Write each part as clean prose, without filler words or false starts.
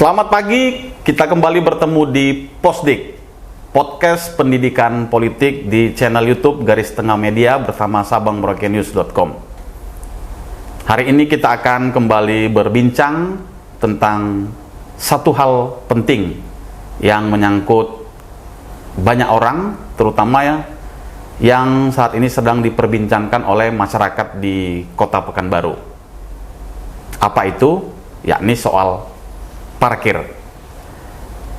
Selamat pagi, kita kembali bertemu di Posdik, podcast pendidikan politik di channel YouTube Garis Tengah Media bersama sabangmeraukenews.com. Hari ini kita akan kembali berbincang tentang satu hal penting yang menyangkut banyak orang, terutama yang saat ini sedang diperbincangkan oleh masyarakat di Kota Pekanbaru. Apa itu? Yakni soal parkir.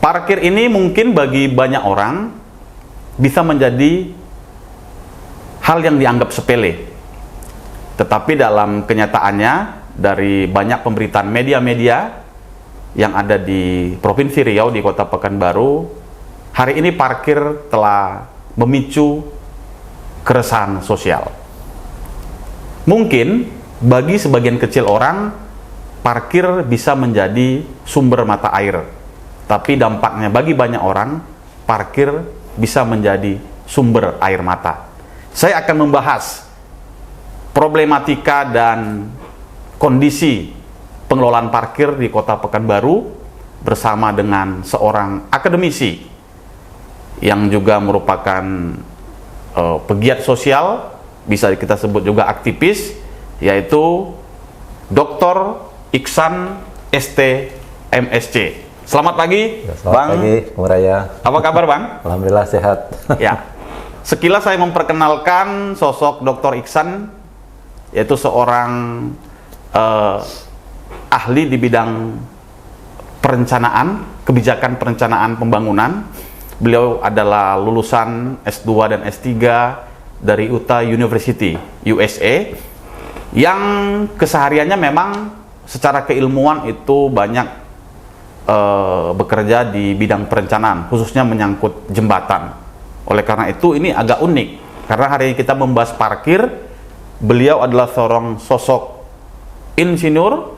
Parkir ini mungkin bagi banyak orang bisa menjadi hal yang dianggap sepele. Tetapi dalam kenyataannya, dari banyak pemberitaan media-media yang ada di Provinsi Riau, di Kota Pekanbaru, hari ini parkir telah memicu keresahan sosial. Mungkin bagi sebagian kecil orang, parkir bisa menjadi sumber mata air, tapi dampaknya bagi banyak orang, parkir bisa menjadi sumber air mata. Saya akan membahas problematika dan kondisi pengelolaan parkir di Kota Pekanbaru bersama dengan seorang akademisi yang juga merupakan pegiat sosial, bisa kita sebut juga aktivis, yaitu Dr. Iksan ST MSc. Selamat pagi, selamat Bang. Pagi, Bung Raya. Apa kabar, Bang? Alhamdulillah sehat. Ya. Sekilas saya memperkenalkan sosok Dr. Iksan, yaitu seorang ahli di bidang perencanaan, kebijakan perencanaan pembangunan. Beliau adalah lulusan S2 dan S3 dari Utah University, USA, yang kesehariannya memang secara keilmuan itu banyak bekerja di bidang perencanaan, khususnya menyangkut jembatan. Oleh karena itu ini agak unik, karena hari ini kita membahas parkir. Beliau adalah seorang sosok insinyur,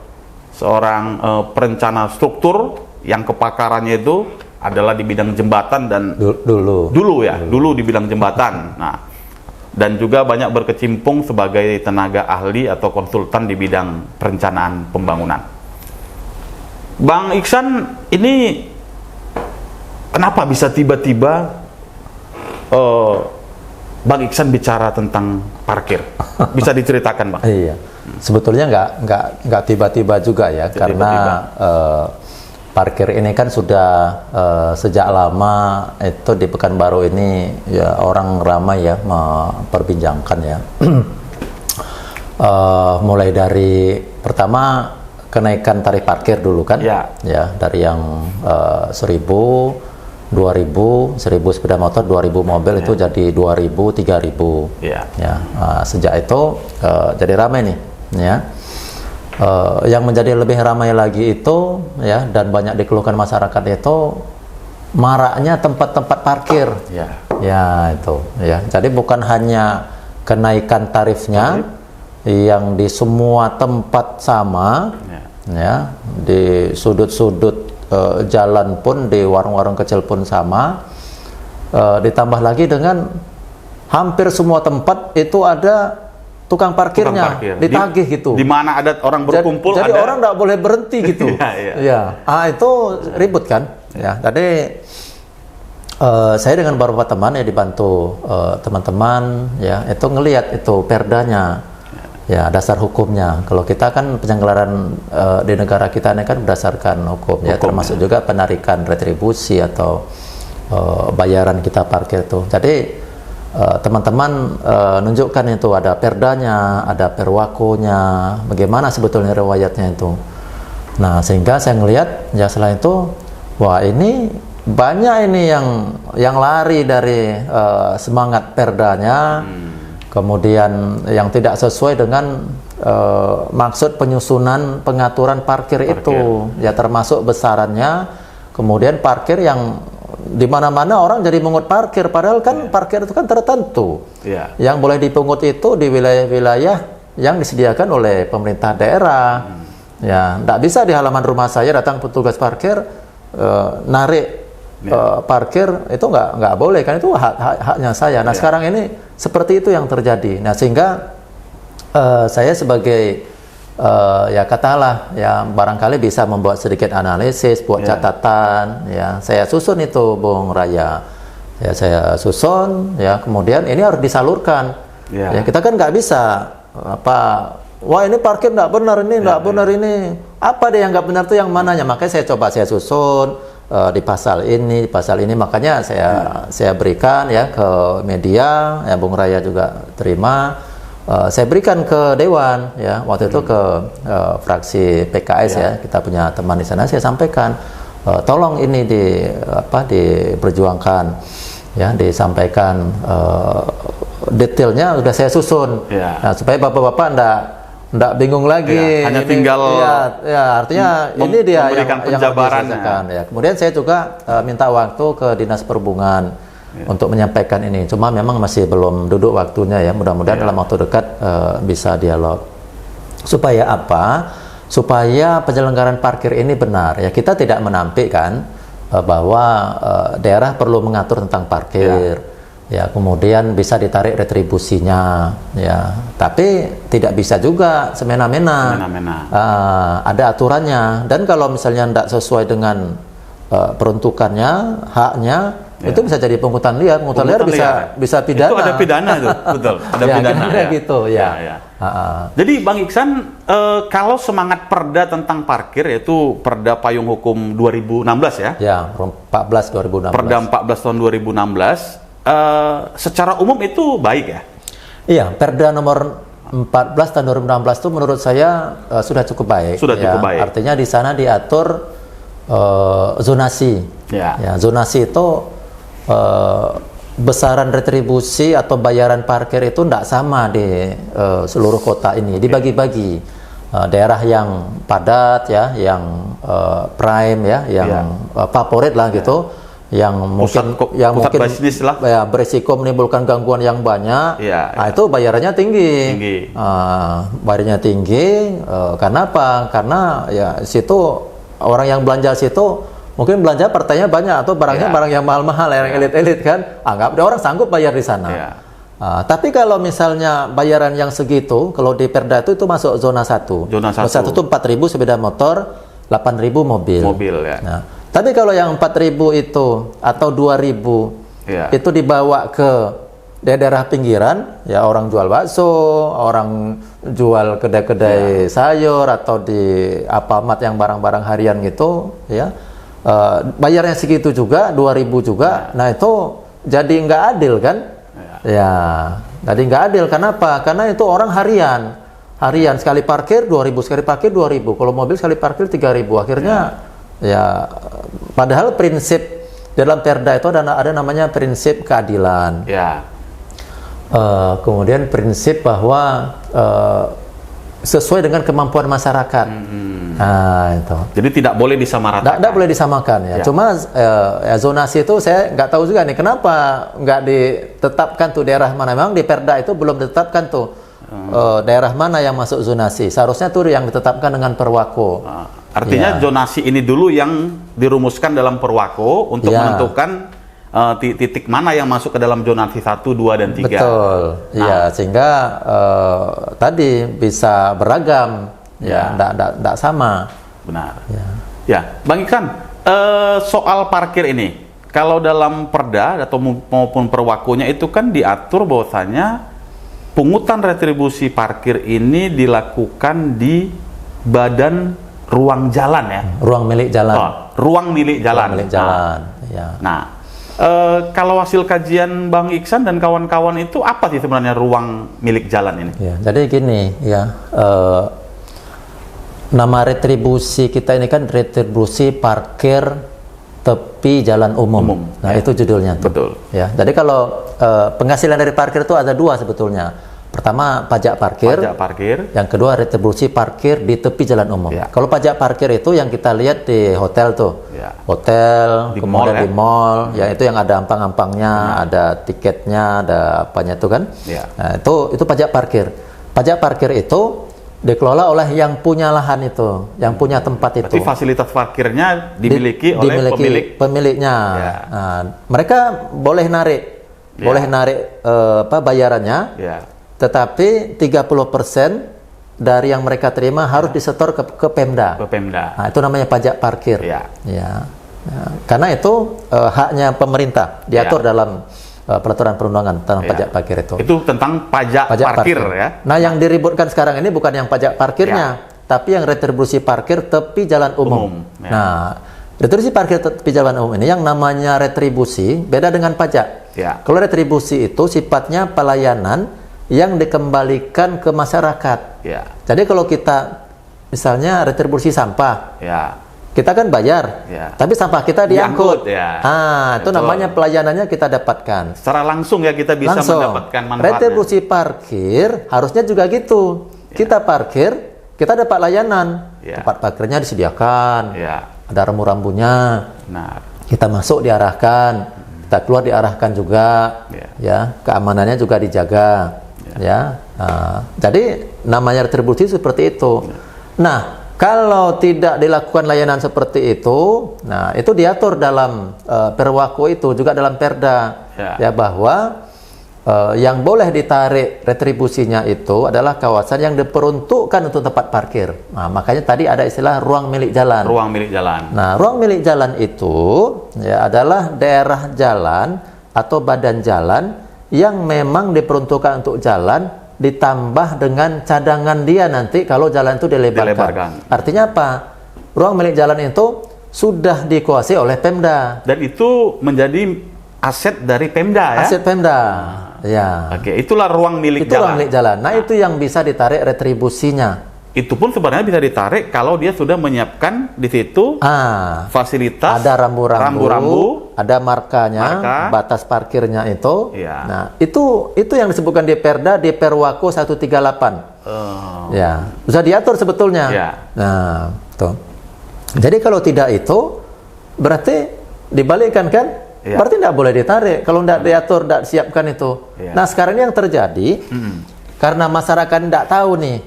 seorang perencana struktur yang kepakarannya itu adalah di bidang jembatan dan dulu di bidang jembatan. Nah, dan juga banyak berkecimpung sebagai tenaga ahli atau konsultan di bidang perencanaan pembangunan. Bang Iksan, ini kenapa bisa tiba-tiba Bang Iksan bicara tentang parkir? Bisa diceritakan, Bang? Iya, sebetulnya nggak tiba-tiba juga ya, karena parkir ini kan sudah sejak lama itu di Pekanbaru ini ya orang ramai ya memperbincangkan ya. Mulai dari pertama kenaikan tarif parkir dulu kan, ya dari yang 1.000, 2.000, 1.000 sepeda motor, 2.000 mobil itu jadi 2.000, 3.000. Ya, sejak itu jadi ramai nih, ya. Yang menjadi lebih ramai lagi itu ya, dan banyak dikeluhkan masyarakat itu maraknya tempat-tempat parkir. Ya itu ya. Jadi bukan hanya kenaikan tarifnya yang di semua tempat sama, ya, di sudut-sudut jalan pun, di warung-warung kecil pun sama, ditambah lagi dengan hampir semua tempat itu ada tukang parkirnya, ditagih gitu. Di mana ada orang berkumpul, jadi orang nggak boleh berhenti gitu. Ya, itu ribut kan. Ya, tadi saya dengan beberapa teman ya dibantu teman-teman ya, itu ngelihat itu perdanya, ya dasar hukumnya. Kalau kita kan penyelenggaraan di negara kita ini kan berdasarkan hukum ya, termasuk juga penarikan retribusi atau bayaran kita parkir itu. Jadi teman-teman nunjukkan itu ada perdanya, ada perwakunya, bagaimana sebetulnya riwayatnya itu. Nah, sehingga saya ngelihat ya selain itu, wah ini banyak ini yang lari dari semangat perdanya, kemudian yang tidak sesuai dengan maksud penyusunan pengaturan parkir itu, ya termasuk besarannya, kemudian parkir yang di mana-mana orang jadi mengut parkir, padahal kan parkir itu kan tertentu. Yang boleh dipungut itu di wilayah-wilayah yang disediakan oleh pemerintah daerah. Ya, tidak bisa di halaman rumah saya datang petugas parkir narik parkir, itu nggak boleh kan, itu haknya saya. Nah, sekarang ini seperti itu yang terjadi. Nah, sehingga saya sebagai ya katakanlah ya barangkali bisa membuat sedikit analisis, buat catatan, ya saya susun itu Bung Raya, ya saya susun, ya kemudian ini harus disalurkan, ya kita kan nggak bisa wah ini parkir nggak benar, ini nggak benar, ini apa deh yang nggak benar tuh yang mananya, makanya saya susun di pasal ini, makanya saya berikan ya ke media, ya Bung Raya juga terima. Saya berikan ke Dewan ya waktu itu ke fraksi PKS ya, kita punya teman di sana, saya sampaikan tolong ini diperjuangkan ya, disampaikan detailnya udah saya susun nah, supaya bapak-bapak ndak bingung lagi hanya ini, tinggal artinya ini dia yang penjabaran ya. Kemudian saya juga minta waktu ke Dinas Perhubungan untuk menyampaikan ini, cuma memang masih belum duduk waktunya ya, mudah-mudahan dalam waktu dekat bisa dialog. Supaya apa? Supaya penyelenggaraan parkir ini benar ya, kita tidak menampik kan bahwa daerah perlu mengatur tentang parkir ya, kemudian bisa ditarik retribusinya ya, tapi tidak bisa juga semena-mena. Ada aturannya, dan kalau misalnya tidak sesuai dengan peruntukannya, haknya, itu bisa jadi pungutan liar. Pungutan liar bisa pidana. Itu ada pidana itu, betul. Ada pidana gitu ya. Jadi Bang Iksan, kalau semangat perda tentang parkir, yaitu Perda Payung Hukum 2016 ya? Ya, 14 2016. Perda 14 tahun 2016, secara umum itu baik ya? Iya, Perda nomor 14 tahun 2016 itu menurut saya sudah cukup baik. Sudah cukup baik. Artinya di sana diatur zonasi. Ya, zonasi itu besaran retribusi atau bayaran parkir itu tidak sama di seluruh kota ini, dibagi-bagi. Daerah yang padat ya, yang prime ya, yang favorit lah gitu, yang mungkin bisnis lah, ya, berisiko menimbulkan gangguan yang banyak, nah, itu bayarannya tinggi. Bayarannya tinggi karena apa? Karena ya situ orang yang belanja situ mungkin belanja partainya banyak, atau barangnya barang yang mahal-mahal, yang elit-elit kan, anggap ada orang sanggup bayar di sana. Tapi kalau misalnya bayaran yang segitu, kalau di Perda itu masuk zona 1. Zona 1 itu 4.000 sepeda motor, 8.000 mobil. Nah, tapi kalau yang 4.000 itu atau 2.000 itu dibawa ke daerah pinggiran, ya orang jual bakso, orang jual kedai-kedai sayur, atau di Alfamart yang barang-barang harian gitu, ya. Bayarnya segitu juga, 2.000 juga, nah itu jadi nggak adil kan? Ya, jadi nggak adil. Kenapa? Karena itu orang harian sekali parkir 2.000, sekali parkir 2.000, kalau mobil sekali parkir 3.000, akhirnya ya, padahal prinsip dalam Perda itu ada namanya prinsip keadilan. Kemudian prinsip bahwa sesuai dengan kemampuan masyarakat. Nah, itu. Jadi tidak boleh disamaratakan. Tidak boleh disamakan ya. Cuma zonasi itu saya nggak tahu juga nih kenapa nggak ditetapkan tuh daerah mana. Memang di Perda itu belum ditetapkan tuh daerah mana yang masuk zonasi. Seharusnya tuh yang ditetapkan dengan Perwako. Artinya zonasi ini dulu yang dirumuskan dalam Perwako untuk menentukan titik mana yang masuk ke dalam zonasi 1, 2, dan 3. Betul. Ya, sehingga tadi bisa beragam. Enggak sama. Benar. Ya, Bang Iksan, soal parkir ini, kalau dalam Perda atau maupun Perwakonya itu kan diatur bahwasanya pungutan retribusi parkir ini dilakukan di badan ruang jalan ya. Ruang milik jalan. Ruang milik jalan. Ruang milik jalan. Nah, kalau hasil kajian Bang Iksan dan kawan-kawan itu apa sih sebenarnya ruang milik jalan ini? Ya, jadi gini ya. Nama retribusi kita ini kan retribusi parkir tepi jalan umum. Nah, itu judulnya tuh. Betul. Ya, jadi kalau penghasilan dari parkir itu ada dua sebetulnya. Pertama pajak parkir. Yang kedua retribusi parkir di tepi jalan umum. Kalau pajak parkir itu yang kita lihat di hotel tuh. Hotel, kemudian di mall, ya itu yang ada ampang-ampangnya, ada tiketnya, ada apanya itu kan. Nah, itu pajak parkir. Pajak parkir itu dikelola oleh yang punya lahan itu, yang punya tempat itu. Berarti fasilitas parkirnya dimiliki oleh pemiliknya. Nah, mereka boleh narik, bayarannya. Tetapi 30% dari yang mereka terima harus disetor ke Pemda. Ke Pemda. Nah, itu namanya pajak parkir. Ya. Ya. Karena itu haknya pemerintah diatur dalam peraturan perundangan tentang pajak parkir itu. Itu tentang pajak parkir ya. Nah, yang diributkan sekarang ini bukan yang pajak parkirnya, tapi yang retribusi parkir tepi jalan umum. Ya. Nah, retribusi parkir tepi jalan umum ini yang namanya retribusi beda dengan pajak. Ya. Kalau retribusi itu sifatnya pelayanan yang dikembalikan ke masyarakat. Ya. Jadi kalau kita misalnya retribusi sampah, Ya. kita kan bayar, tapi sampah kita diangkut. Itu namanya pelayanannya kita dapatkan. Secara langsung ya kita bisa mendapatkan manfaatnya. Retribusi parkir harusnya juga gitu. Kita parkir, kita dapat layanan. Tempat parkirnya disediakan, ada rambu-rambunya. Kita masuk diarahkan, kita keluar diarahkan juga, keamanannya juga dijaga. Jadi namanya retribusi seperti itu. Nah, kalau tidak dilakukan layanan seperti itu, nah itu diatur dalam Perwako itu juga dalam Perda, bahwa yang boleh ditarik retribusinya itu adalah kawasan yang diperuntukkan untuk tempat parkir. Nah, makanya tadi ada istilah ruang milik jalan. Ruang milik jalan. Nah, ruang milik jalan itu adalah daerah jalan atau badan jalan yang memang diperuntukkan untuk jalan ditambah dengan cadangan dia nanti kalau jalan itu dilebarkan. Artinya apa? Ruang milik jalan itu sudah dikuasai oleh Pemda. Dan itu menjadi aset dari Pemda ya? Aset Pemda. Oke, itulah ruang milik jalan. Ruang milik jalan. Nah, itu yang bisa ditarik retribusinya. Itu pun sebenarnya bisa ditarik kalau dia sudah menyiapkan di situ fasilitas, ada rambu-rambu, ada markanya, batas parkirnya itu. Nah, itu yang disebutkan di Perda di Perwako 138. Bisa diatur sebetulnya. Nah, tuh. Jadi kalau tidak itu berarti dibalikkan kan? Berarti tidak boleh ditarik kalau tidak diatur, tidak disiapkan itu. Nah, sekarang ini yang terjadi karena masyarakat tidak tahu nih,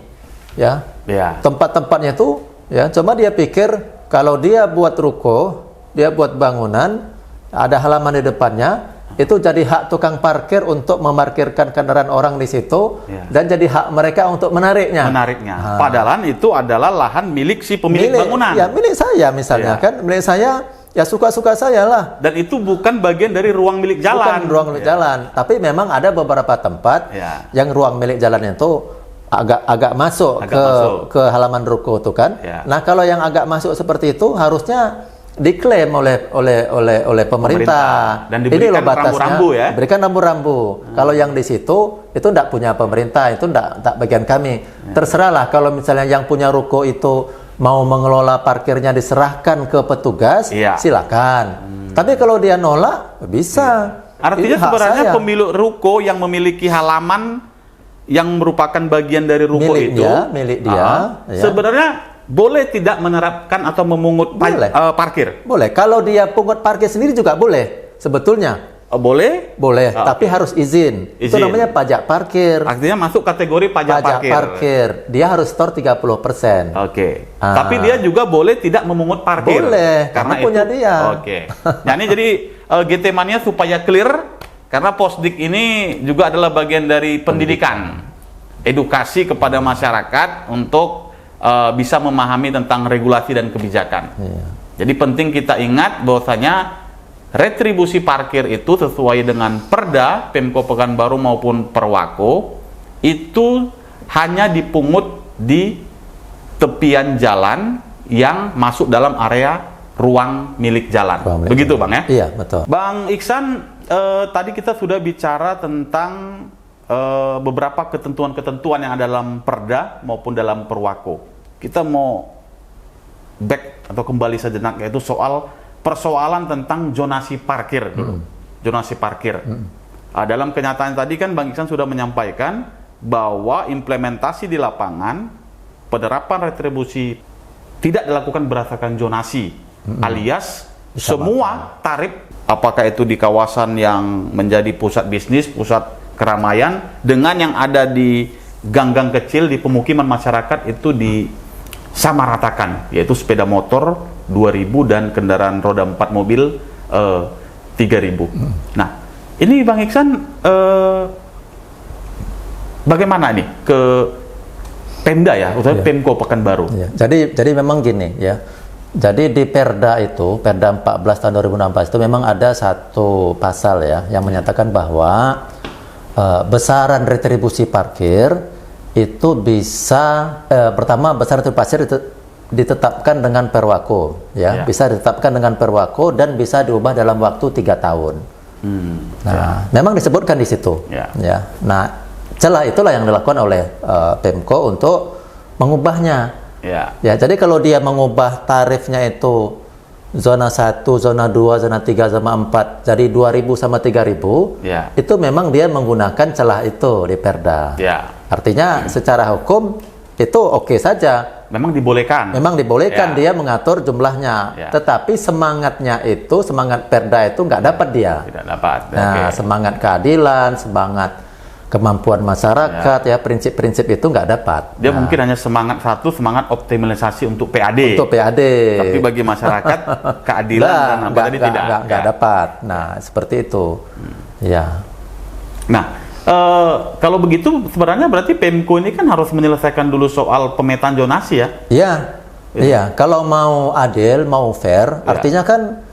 tempat-tempatnya itu, cuma dia pikir kalau dia buat ruko, dia buat bangunan, ada halaman di depannya, itu jadi hak tukang parkir untuk memarkirkan kendaraan orang di situ, dan jadi hak mereka untuk menariknya. Padahal itu adalah lahan milik si pemilik bangunan. Ya, milik saya misalnya kan, milik saya. Ya suka-suka saya lah. Dan itu bukan bagian dari ruang milik jalan. Bukan ruang milik jalan. Tapi memang ada beberapa tempat yang ruang milik jalan itu agak masuk ke halaman ruko itu kan. Nah, kalau yang agak masuk seperti itu harusnya diklaim oleh pemerintah. Dan diberikan rambu-rambu ya. Berikan rambu-rambu. Kalau yang di situ itu tidak punya pemerintah, itu tidak bagian kami. Terserahlah kalau misalnya yang punya ruko itu mau mengelola parkirnya diserahkan ke petugas, silakan. Tapi kalau dia nolak, bisa. Artinya sebenarnya pemilik ruko yang memiliki halaman yang merupakan bagian dari ruko milik dia, sebenarnya boleh tidak menerapkan atau memungut parkir. Boleh. Kalau dia pungut parkir sendiri juga boleh, sebetulnya. Boleh? Boleh, tapi harus izin. Itu namanya pajak parkir. Artinya masuk kategori pajak parkir. Dia harus store 30%. Tapi dia juga boleh tidak memungut parkir. Boleh, karena punya dia. Nah, ini jadi GT Mania supaya clear, karena Posdik ini juga adalah bagian dari pendidikan, edukasi kepada masyarakat untuk bisa memahami tentang regulasi dan kebijakan. Jadi penting kita ingat bahwasanya retribusi parkir itu sesuai dengan Perda Pemko Pekanbaru maupun Perwako itu hanya dipungut di tepian jalan yang masuk dalam area ruang milik jalan. Begitu Bang ya? Iya, betul. Bang Iksan, tadi kita sudah bicara tentang beberapa ketentuan-ketentuan yang ada dalam Perda maupun dalam Perwako. Kita mau back atau kembali sejenak, yaitu soal persoalan tentang zonasi parkir dulu. Zonasi parkir. Dalam kenyataan tadi kan Bang Iksan sudah menyampaikan bahwa implementasi di lapangan penerapan retribusi tidak dilakukan berdasarkan zonasi, alias semua tarif, apakah itu di kawasan yang menjadi pusat bisnis, pusat keramaian, dengan yang ada di gang-gang kecil di pemukiman masyarakat itu disamaratakan, yaitu sepeda motor 2.000 dan kendaraan roda 4 mobil 3.000. Nah, ini Bang Iksan bagaimana nih ke Pemda ya, utamanya Pemko Pekanbaru. Ya. Jadi memang gini ya. Jadi di Perda itu, Perda 14 tahun 2016 itu memang ada satu pasal ya yang menyatakan bahwa besaran retribusi parkir itu bisa pertama besaran retribusi parkir ditetapkan dengan Perwako ya, bisa ditetapkan dengan Perwako dan bisa diubah dalam waktu 3 tahun. Nah, memang disebutkan di situ. Ya. Nah, celah itulah yang dilakukan oleh Pemko untuk mengubahnya. Ya, jadi kalau dia mengubah tarifnya itu zona 1, zona 2, zona 3, zona 4 jadi 2.000 sama 3.000, itu memang dia menggunakan celah itu di Perda. Artinya secara hukum itu oke saja. Memang dibolehkan. Dia mengatur jumlahnya. Tetapi semangatnya itu, semangat Perda itu nggak dapat dia. Tidak dapat. Nah, semangat keadilan, semangat kemampuan masyarakat ya, prinsip-prinsip itu nggak dapat. Dia mungkin hanya semangat optimalisasi untuk PAD. Untuk PAD. Tapi bagi masyarakat keadilan dan apa tadi nggak dapat. Nah, seperti itu. Ya. Nah, kalau begitu sebenarnya berarti Pemko ini kan harus menyelesaikan dulu soal pemetaan zonasi ya? Iya. Kalau mau adil, mau fair, artinya kan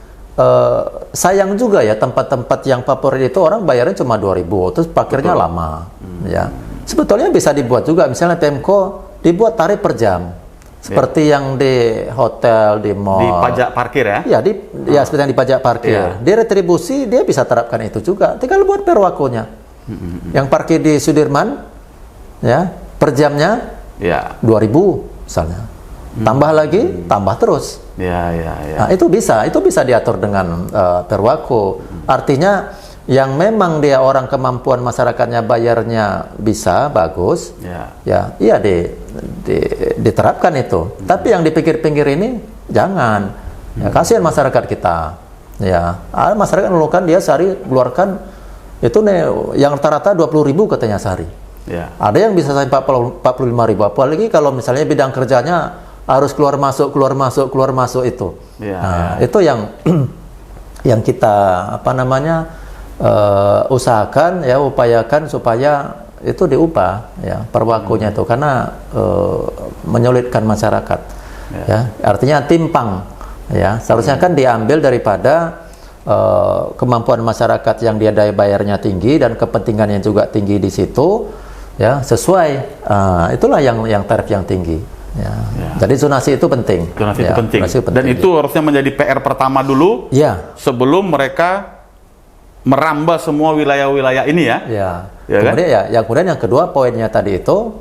sayang juga ya tempat-tempat yang favorit itu orang bayarnya cuma 2.000 terus parkirnya lama ya. Sebetulnya bisa dibuat juga misalnya Pemko dibuat tarif per jam seperti yang di hotel, di mall, di pajak parkir ya. Seperti yang di pajak parkir. Di retribusi dia bisa terapkan itu juga, tinggal buat Perwakonya. Yang parkir di Sudirman ya per jamnya 2.000 misalnya, tambah lagi, tambah terus. Nah, itu bisa diatur dengan Perwako. Artinya yang memang dia orang kemampuan masyarakatnya bayarnya bisa bagus, diterapkan itu. Tapi yang di pinggir-pinggir ini jangan. Kasihan masyarakat kita. Masyarakat mengeluhkan dia sehari keluarkan itu yang rata-rata 20.000 katanya sehari. Ada yang bisa sampai 45.000. Apalagi kalau misalnya bidang kerjanya harus keluar masuk itu. Itu yang yang kita usahakan ya, upayakan supaya itu diubah ya Perwakonya itu, karena menyulitkan masyarakat. Artinya timpang ya. Seharusnya kan diambil daripada kemampuan masyarakat yang dia daya bayarnya tinggi dan kepentingannya juga tinggi di situ ya, sesuai itulah yang tarif yang tinggi. Jadi zonasi itu penting. Zonasi itu penting. Dan itu harusnya menjadi PR pertama dulu. Sebelum mereka merambah semua wilayah-wilayah ini ya. Kemudian yang kedua poinnya tadi itu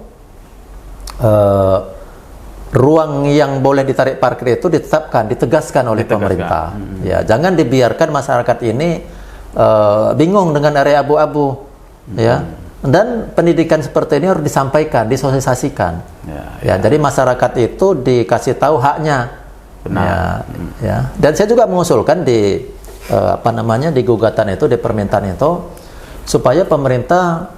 ruang yang boleh ditarik parkir itu ditetapkan, ditegaskan oleh pemerintah. Jangan dibiarkan masyarakat ini bingung dengan area abu-abu. Dan pendidikan seperti ini harus disampaikan, disosialisasikan. Jadi masyarakat itu dikasih tahu haknya. Dan saya juga mengusulkan di di gugatan itu, di permintaan itu, supaya pemerintah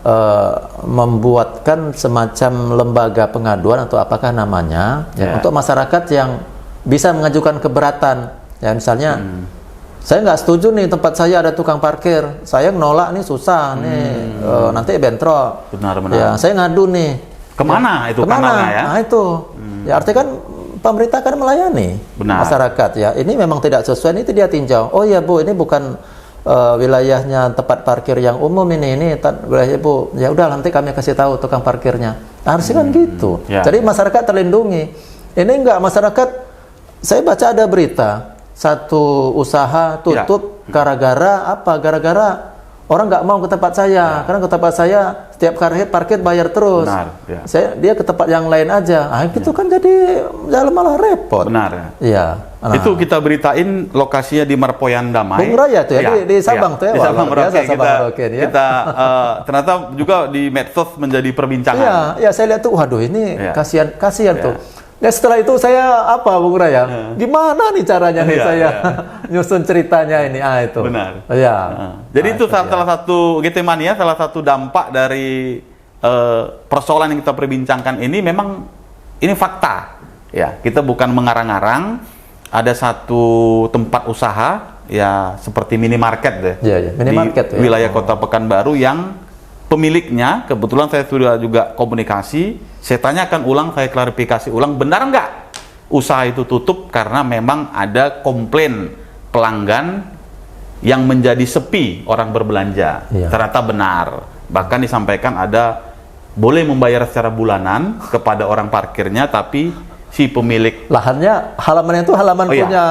membuatkan semacam lembaga pengaduan atau apakah namanya untuk masyarakat yang bisa mengajukan keberatan. Misalnya saya nggak setuju nih tempat saya ada tukang parkir, saya nolak nih susah nih, nanti bentrok. Saya ngadu nih. Kemana itu kanalnya ya? Nah itu, artinya kan pemerintah kan melayani masyarakat ya. Ini memang tidak sesuai, ini dia tinjau. Oh iya Bu, ini bukan wilayahnya tempat parkir yang umum ini wilayah Bu. Ya udah nanti kami kasih tahu tukang parkirnya. Harusnya kan gitu. Jadi masyarakat terlindungi. Ini enggak, masyarakat, saya baca ada berita satu usaha tutup gara-gara apa? Gara-gara orang nggak mau ke tempat saya, karena ke tempat saya setiap parkir bayar terus. Dia ke tempat yang lain aja. Itu kan jadi malah repot. Itu kita beritain lokasinya di Marpoyan Damai. Bung Raya tuh ya, di Sabang tuh ya. Di Sabang Merauke. Kita ternyata juga di medsos menjadi perbincangan. Saya lihat tuh, waduh ini kasihan tuh. Setelah itu saya Bung Raya? Gimana nih caranya nih saya nyusun ceritanya ini? Itu. Benar. Jadi itu salah satu Getemania, salah satu dampak dari persoalan yang kita perbincangkan ini, memang ini fakta. Kita bukan mengarang-arang. Ada satu tempat usaha seperti minimarket deh. Minimarket di wilayah Kota Pekanbaru yang pemiliknya, kebetulan saya sudah juga komunikasi, saya tanyakan ulang, saya klarifikasi ulang, benar nggak usaha itu tutup karena memang ada komplain pelanggan yang menjadi sepi orang berbelanja. Iya. Ternyata benar. Bahkan disampaikan ada boleh membayar secara bulanan kepada orang parkirnya, tapi si pemilik lahannya, halamannya itu halaman punya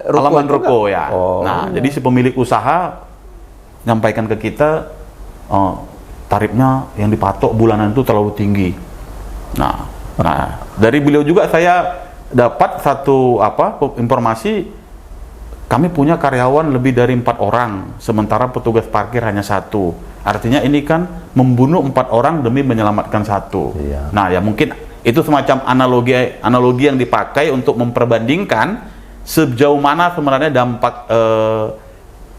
ruko. Halaman itu ruko kan? ya. Oh. Nah, jadi si pemilik usaha nyampaikan ke kita, tarifnya yang dipatok bulanan itu terlalu tinggi. Nah, dari beliau juga saya dapat satu informasi, kami punya karyawan lebih dari 4 orang, sementara petugas parkir hanya 1. Artinya ini kan membunuh 4 orang demi menyelamatkan 1. Iya. Nah, ya mungkin itu semacam analogi yang dipakai untuk memperbandingkan sejauh mana sebenarnya dampak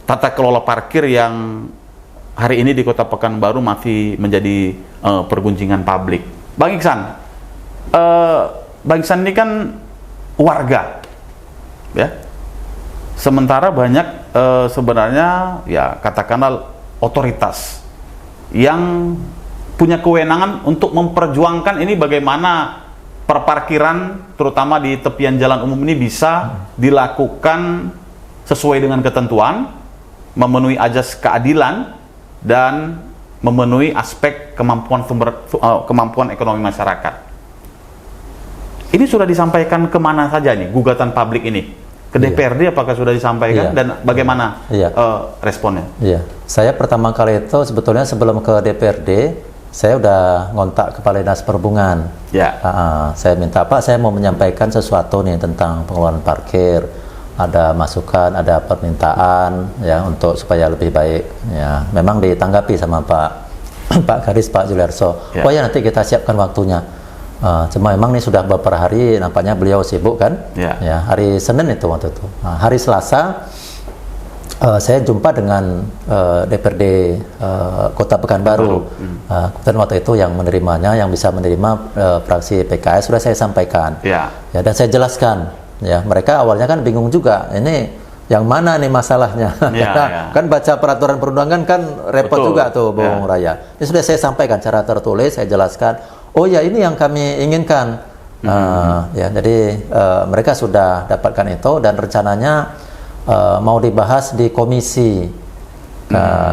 tata kelola parkir yang hari ini di Kota Pekanbaru masih menjadi pergunjingan publik. Bang Iksan, Bang Iksan ini kan warga, ya. Sementara banyak sebenarnya ya katakanlah otoritas yang punya kewenangan untuk memperjuangkan ini bagaimana perparkiran terutama di tepian jalan umum ini bisa dilakukan sesuai dengan ketentuan, memenuhi azas keadilan dan memenuhi aspek kemampuan ekonomi masyarakat. Ini sudah disampaikan kemana saja nih gugatan publik ini? Ke DPRD apakah sudah disampaikan dan bagaimana responnya? Iya, saya pertama kali itu sebetulnya sebelum ke DPRD, saya udah ngontak Kepala Dinas Perhubungan. Ya. Saya minta, Pak, saya mau menyampaikan sesuatu nih tentang pengelolaan parkir. Ada masukan, ada permintaan ya untuk supaya lebih baik. Ya, memang ditanggapi sama Pak Kadis, Pak Juliarso. Ya. Oh ya, nanti kita siapkan waktunya. Cuma memang ini sudah beberapa hari nampaknya beliau sibuk kan. Ya, hari Senin itu waktu itu. Hari Selasa saya jumpa dengan DPRD Kota Pekanbaru. Dan waktu itu yang menerimanya, yang bisa menerima fraksi PKS sudah saya sampaikan. Ya, dan saya jelaskan. Ya, mereka awalnya kan bingung juga. Ini yang mana nih masalahnya? Kan baca peraturan perundangan kan repot juga tuh, Bung Raya. Ini sudah saya sampaikan secara tertulis, saya jelaskan. Oh ya, ini yang kami inginkan. Ya, jadi mereka sudah dapatkan itu dan rencananya mau dibahas di komisi.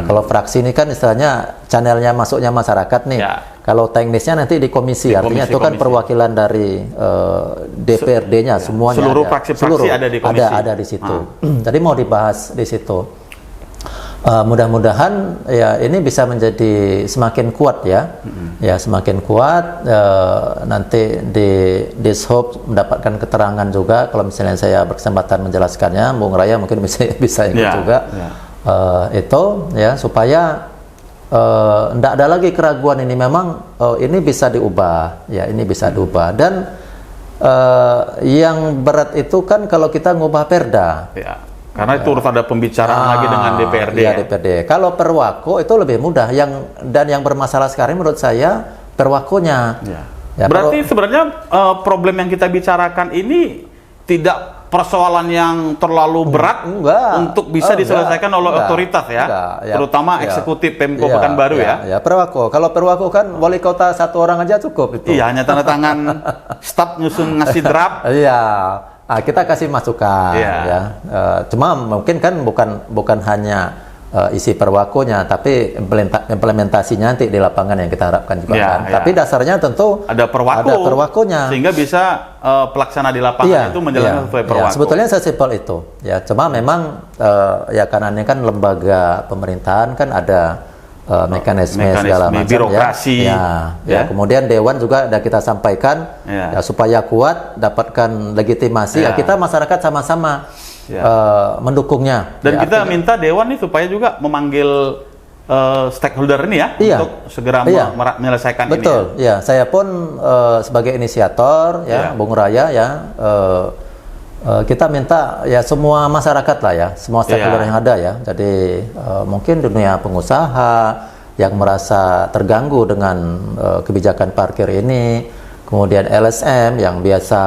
Kalau fraksi ini kan istilahnya channelnya masuknya masyarakat nih. Kalau teknisnya nanti di komisi, artinya itu kan perwakilan dari DPRD-nya semuanya. Seluruh fraksi-fraksi ada di komisi. Ada di situ. Jadi mau dibahas di situ. Mudah-mudahan ya ini bisa menjadi semakin kuat ya. Ya, semakin kuat. Nanti di Dishub mendapatkan keterangan juga kalau misalnya saya berkesempatan menjelaskannya, Bung Raya mungkin bisa ikut juga. Itu ya supaya tidak ada lagi keraguan ini, memang ini bisa diubah ya, ini bisa diubah. Dan yang berat itu kan kalau kita ngubah perda ya, karena itu harus ada pembicaraan lagi dengan DPRD ya, DPRD. Kalau Perwako itu lebih mudah, dan yang bermasalah sekarang menurut saya Perwakonya ya, berarti sebenarnya problem yang kita bicarakan ini tidak persoalan yang terlalu berat untuk bisa diselesaikan oleh otoritas ya, terutama eksekutif Pemko Pekanbaru ya. Perwako. Kalau Perwako kan wali kota 1 orang aja cukup itu. Iya, hanya tanda tangan staf nyusun ngasih draft. Iya. Kita kasih masukan ya. Cuma mungkin kan bukan hanya isi perwakonya, tapi implementasinya nanti di lapangan yang kita harapkan juga kan. Tapi dasarnya tentu ada perwakonya, sehingga bisa pelaksana di lapangan itu menjalankan sesuai perwako. Sebetulnya sesimpel itu ya. Cuma memang ya karena ini kan lembaga pemerintahan kan ada mekanisme segala macam birokrasi ya. Kemudian dewan juga ada kita sampaikan ya, supaya kuat dapatkan legitimasi ya, kita masyarakat sama-sama mendukungnya. Dan kita minta dewan nih supaya juga memanggil stakeholder ini ya untuk segera menyelesaikan ini. Betul. Ya, saya pun sebagai inisiator ya, Bung Raya ya, kita minta ya semua masyarakat lah ya, semua stakeholder yang ada ya. Jadi mungkin dunia pengusaha yang merasa terganggu dengan kebijakan parkir ini, kemudian LSM yang biasa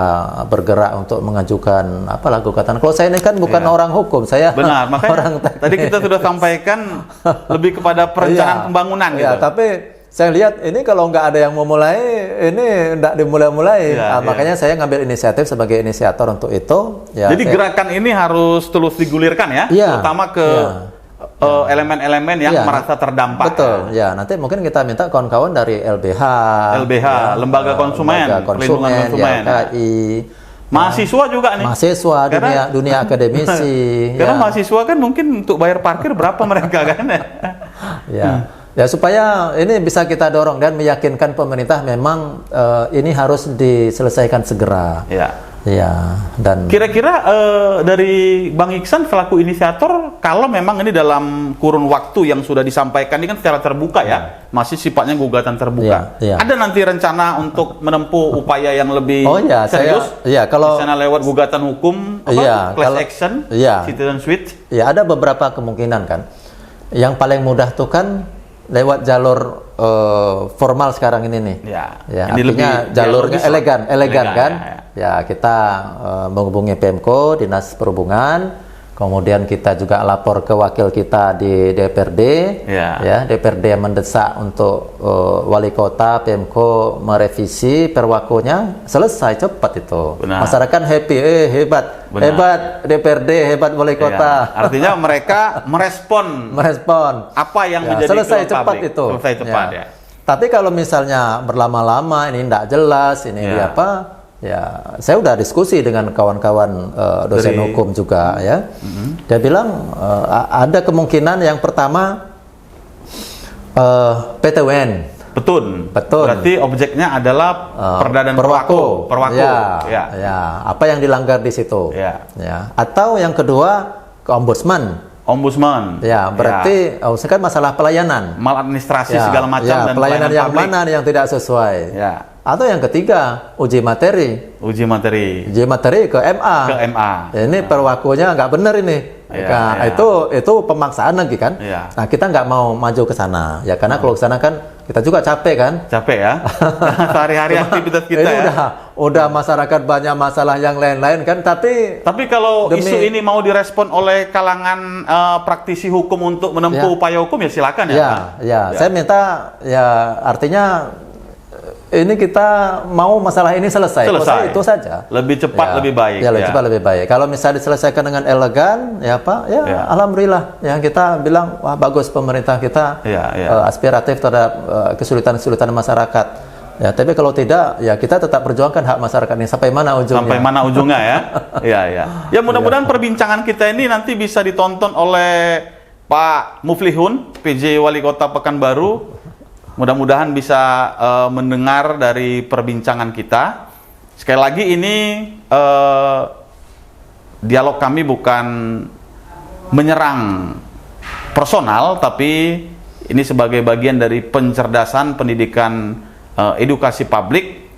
bergerak untuk mengajukan apalah gugatan. Kalau saya ini kan bukan orang hukum, saya benar, makanya orang tadi kita sudah sampaikan lebih kepada perencanaan pembangunan gitu. Tapi saya lihat ini kalau nggak ada yang mau mulai, ini nggak dimulai-mulai. Makanya saya ngambil inisiatif sebagai inisiator untuk itu. Jadi gerakan ini harus terus digulirkan ya, terutama ke elemen-elemen yang merasa terdampak. Betul, ya. Nanti mungkin kita minta kawan-kawan dari LBH, Lembaga Konsumen, Perlindungan Konsumen, KI, mahasiswa juga nih. Mahasiswa, dunia akademisi. Karena mahasiswa kan mungkin untuk bayar parkir berapa mereka kan? Ya supaya ini bisa kita dorong dan meyakinkan pemerintah memang ini harus diselesaikan segera. Ya, dan kira-kira dari Bang Iksan selaku inisiator, kalau memang ini dalam kurun waktu yang sudah disampaikan ini kan secara terbuka ya, masih sifatnya gugatan terbuka. Ada nanti rencana untuk menempuh upaya yang lebih serius? Kalau misalnya lewat gugatan hukum, class action, citizen suit? Ya, ada beberapa kemungkinan kan. Yang paling mudah tuh kan lewat jalur formal sekarang ini nih. Ini artinya jalurnya elegan kan. Ya, kita menghubungi Pemko, Dinas Perhubungan, kemudian kita juga lapor ke wakil kita di DPRD, DPRD yang mendesak untuk wali kota, Pemko merevisi perwakonya, selesai cepat itu. Masyarakat happy, hebat DPRD, hebat wali kota. Artinya mereka merespon apa yang menjadi selesai cepat public. itu. Selesai cepat Tapi kalau misalnya berlama-lama ini tidak jelas, ini apa? Ya, saya udah diskusi dengan kawan-kawan dosen hukum juga ya. Dia bilang ada kemungkinan yang pertama PTWN. Betul. Berarti objeknya adalah Perda dan Perwako. Apa yang dilanggar di situ. Atau yang kedua ke Ombudsman. Berarti kan masalah pelayanan, maladministrasi segala macam dan pelayanan yang publik. Mana yang tidak sesuai. Atau yang ketiga, uji materi ke MA. Ini perwakunya nggak benar ini. Itu pemaksaan lagi kan. Nah, kita nggak mau maju ke sana. Ya karena kalau ke sana kan kita juga capek kan. Sehari-hari aktivitas kita ini udah masyarakat banyak masalah yang lain-lain kan. Tapi kalau isu ini mau direspon oleh kalangan praktisi hukum untuk menempuh upaya hukum ya silakan Saya minta artinya ini kita mau masalah ini selesai. Itu saja. Lebih cepat lebih baik. Lebih cepat lebih baik. Kalau misalnya diselesaikan dengan elegan, alhamdulillah. Ya kita bilang wah bagus pemerintah kita aspiratif terhadap kesulitan-kesulitan masyarakat. Ya, tapi kalau tidak, ya kita tetap perjuangkan hak masyarakat ini sampai mana ujungnya. Ya mudah-mudahan perbincangan kita ini nanti bisa ditonton oleh Pak Muflihun, PJ Wali Kota Pekanbaru. Mudah-mudahan bisa mendengar dari perbincangan kita. Sekali lagi ini dialog kami bukan menyerang personal, tapi ini sebagai bagian dari pencerdasan pendidikan edukasi publik.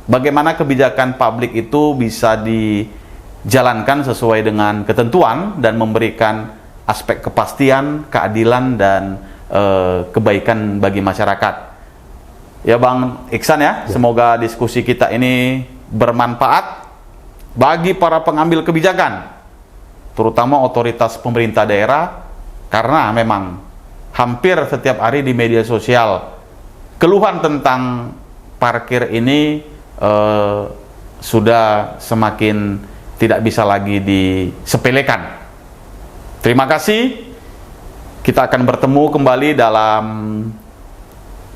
Bagaimana kebijakan publik itu bisa dijalankan sesuai dengan ketentuan dan memberikan aspek kepastian, keadilan, dan kebaikan bagi masyarakat. Ya Bang Iksan semoga diskusi kita ini bermanfaat bagi para pengambil kebijakan, terutama otoritas pemerintah daerah, karena memang hampir setiap hari di media sosial keluhan tentang parkir ini sudah semakin tidak bisa lagi disepelekan. Terima kasih. Kita akan bertemu kembali dalam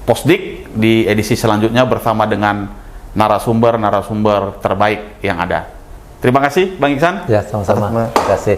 Posdik di edisi selanjutnya bersama dengan narasumber terbaik yang ada. Terima kasih Bang Iksan. Ya, sama-sama. Terima kasih.